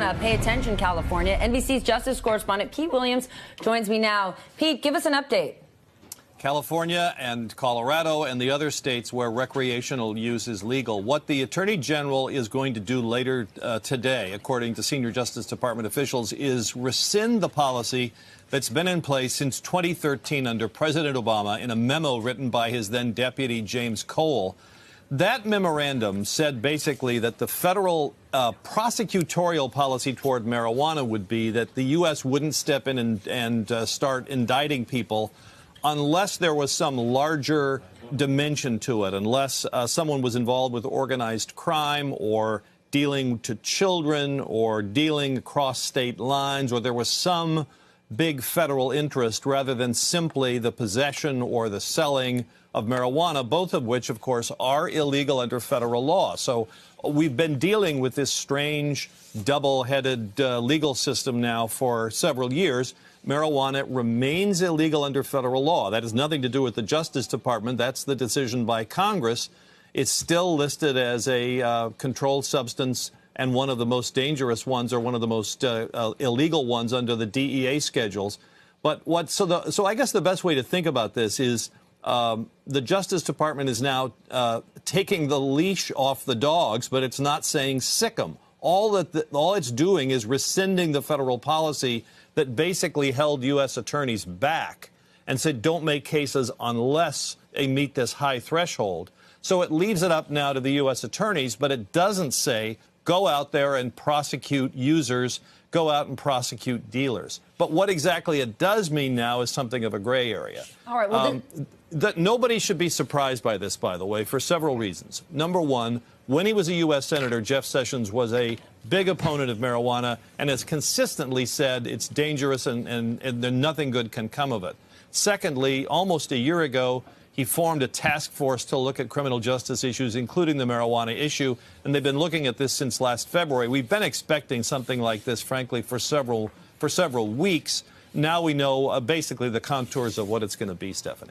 Pay attention, California. NBC's justice correspondent Pete Williams joins me now. Pete, give us an update. California and Colorado and the other states where recreational use is legal. What the Attorney General is going to do later today, according to senior Justice Department officials, is rescind the policy that's been in place since 2013 under President Obama in a memo written by his then deputy, James Cole. That memorandum said basically that the federal prosecutorial policy toward marijuana would be that the U.S. wouldn't step in and start indicting people unless there was some larger dimension to it, unless someone was involved with organized crime or dealing to children or dealing across state lines, or there was some big federal interest rather than simply the possession or the selling of marijuana, both of which, of course, are illegal under federal law. So we've been dealing with this strange, double-headed legal system now for several years. Marijuana remains illegal under federal law. That has nothing to do with the Justice Department. That's the decision by Congress. It's still listed as a controlled substance and one of the most dangerous ones, or one of the most illegal ones under the DEA schedules. But so I guess the best way to think about this is the Justice Department is now taking the leash off the dogs, but it's not saying sick 'em. All it's doing is rescinding the federal policy that basically held U.S. attorneys back and said don't make cases unless they meet this high threshold. So it leaves it up now to the U.S. attorneys, but it doesn't say go out there and prosecute users, go out and prosecute dealers. But what exactly it does mean now is something of a gray area. All right, well, nobody should be surprised by this, by the way, for several reasons. Number one, when he was a U.S. Senator, Jeff Sessions was a big opponent of marijuana and has consistently said it's dangerous and nothing good can come of it. Secondly, almost a year ago, he formed a task force to look at criminal justice issues, including the marijuana issue, and they've been looking at this since last February. We've been expecting something like this, frankly, for several weeks. Now we know basically the contours of what it's going to be, Stephanie.